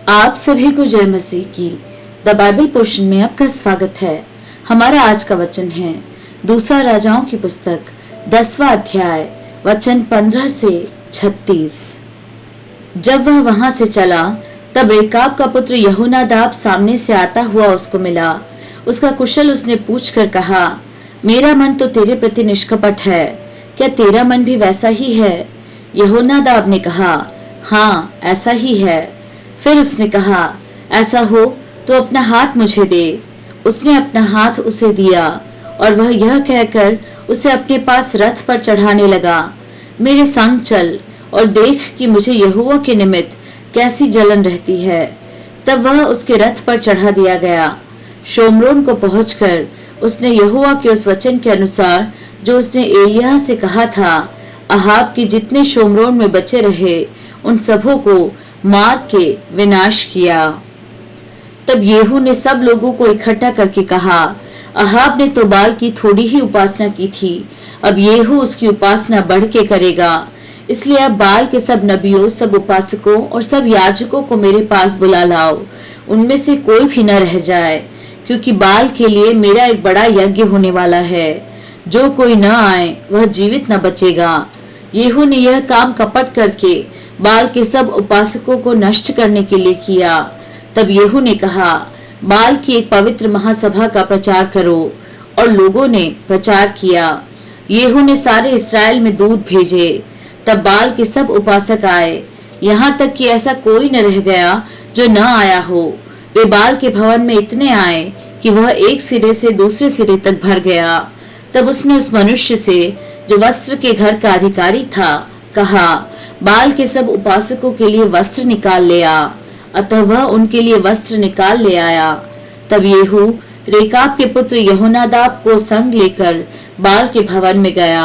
आप सभी को जय मसीह की द बाइबल पोर्शन में आपका स्वागत है। हमारा आज का वचन है दूसरा राजाओं की पुस्तक 10वां अध्याय वचन 15 से 36। जब वह वहां से चला तब रेकाब का पुत्र यहोनादाब सामने से आता हुआ उसको मिला। उसका कुशल उसने पूछकर कहा, मेरा मन तो तेरे प्रति निष्कपट है, क्या तेरा मन भी वैसा ही है? यहोनादाब ने कहा, हाँ ऐसा ही है। फिर उसने कहा, ऐसा हो तो अपना हाथ मुझे दे। उसने अपना हाथ उसे दिया और वह यह कहकर उसे अपने पास रथ पर चढ़ाने लगा, मेरे संग चल और देख कि मुझे यहोवा के निमित्त कैसी जलन रहती है। तब वह उसके रथ पर चढ़ा दिया गया। शोम्रोन को पहुंचकर उसने यहोवा के उस वचन के अनुसार जो उसने एलिय्याह से कहा था, अहाब के जितने शोम्रोन में बचे रहे उन सबों को मार के विनाश किया। तब येहू ने सब लोगों को इकट्ठा करके कहा, अहाब ने तो बाल की थोड़ी ही उपासना की थी, अब येहू उसकी उपासना बढ़ के करेगा। इसलिए अब बाल के सब नबियों, सब उपासकों और सब याजकों को मेरे पास बुला लाओ, उनमें से कोई भी न रह जाए, क्योंकि बाल के लिए मेरा एक बड़ा यज्ञ होने वाला है। जो कोई न आए वह जीवित न बचेगा। येहू ने यह काम कपट करके बाल के सब उपासकों को नष्ट करने के लिए किया। तब येहू ने कहा, बाल की एक पवित्र महासभा का प्रचार करो, और लोगों ने प्रचार किया। येहू ने सारे इस्राएल में दूत भेजे। तब बाल के सब उपासक आए, यहाँ तक कि ऐसा कोई न रह गया जो न आया हो। वे बाल के भवन में इतने आए कि वह एक सिरे से दूसरे सिरे तक भर गया। तब उसने उस मनुष्य से जो वस्त्र के घर का अधिकारी था कहा, बाल के सब उपासकों के लिए वस्त्र निकाल ले आ। अतः वह उनके लिए वस्त्र निकाल ले आया। तब येहू रेकाब के पुत्र यहोनादाब को संग लेकर बाल के भवन में गया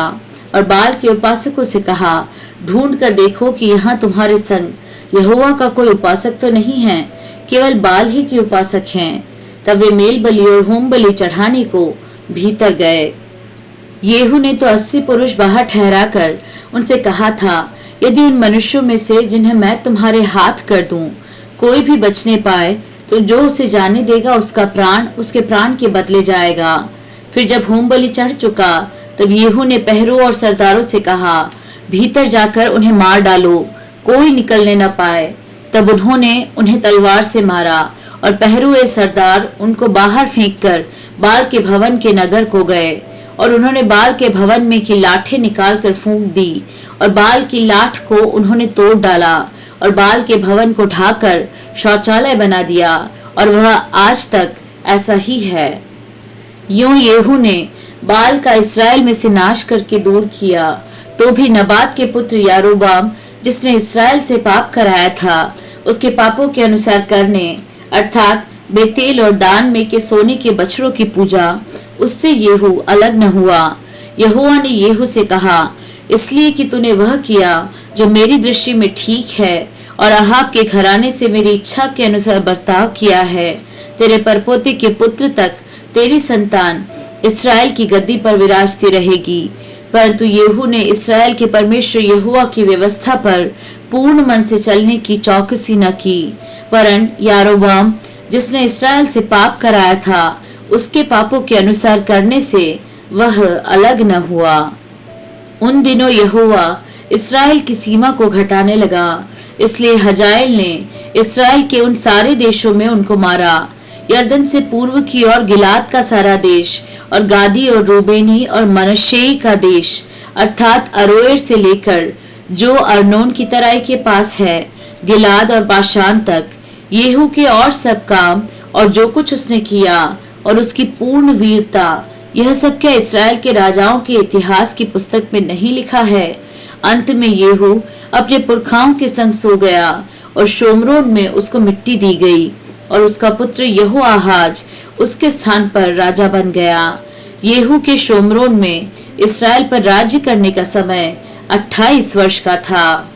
और बाल के उपासकों से कहा, ढूंढ कर देखो कि यहाँ तुम्हारे संग यहोवा का कोई उपासक तो नहीं है, केवल बाल ही के उपासक हैं। तब वे मेल बलि और होम बलि चढ़ाने को भीतर गए। येहू ने तो 80 पुरुष बाहर ठहरा कर उनसे कहा था, यदि उन मनुष्यों में से जिन्हें मैं तुम्हारे हाथ कर दूं कोई भी बचने पाए तो जो उसे जाने देगा उसका प्राण उसके प्राण के बदले जाएगा। फिर जब होम बलि चढ़ चुका तब येहू ने पहरों और सरदारों से कहा, भीतर जाकर उन्हें मार डालो, कोई निकलने न पाए। तब उन्होंने उन्हें तलवार से मारा और पहरुए सरदार उनको बाहर फेंककर बाल के भवन के नगर को गए। और उन्होंने बाल के भवन में की लाठें निकाल कर फूंक दी और बाल की लाठ को उन्होंने तोड़ डाला और बाल के भवन को ढाकर शौचालय बना दिया, और वह आज तक ऐसा ही है। यूं येहू ने बाल का इस्राएल में से नाश करके दूर किया। तो भी नबात के पुत्र यारोबाम, जिसने इस्राएल से पाप कराया था, उसके पापों के अनुसार करने अर्थात बेतेल और दान में के सोने के बछड़ों की पूजा, उससे येहू अलग न हुआ। यहोवा ने येहू से कहा, इसलिए कि तूने वह किया जो मेरी दृष्टि में ठीक है और अहाब के घराने से मेरी इच्छा के अनुसार बर्ताव किया है, तेरे परपोते के पुत्र तक तेरी संतान इस्राएल की गद्दी पर विराजती रहेगी। परंतु येहू ने इस्राएल के परमेश्वर यहोवा की व्यवस्था पर पूर्ण मन से चलने की चौकसी न की, वरन यारोबाम जिसने इस्राएल से पाप कराया था उसके पापों के अनुसार करने से वह अलग न हुआ। उन दिनों यहोवा इस्राएल की सीमा को घटाने लगा, इसलिए हजाएल ने इस्राएल के उन सारे देशों में उनको मारा। यरदन से पूर्व की ओर गिलाद का सारा देश और गादी और रूबेनी और मनश्शेई का देश अर्थात अरोएर से लेकर जो अर्नोन की तराई के पास है, गिलाद और बाशान तक, येहू के और सब काम और जो कुछ उसने किया और उसकी पूर्ण वीरता, यह सब क्या इस्राएल के राजाओं के इतिहास की पुस्तक में नहीं लिखा है? अंत में येहू अपने पुरखाओं के संग सो गया और शोम्रोन में उसको मिट्टी दी गई और उसका पुत्र यहोआहाज उसके स्थान पर राजा बन गया। येहू के शोम्रोन में इस्राएल पर राज्य करने का समय 28 वर्ष का था।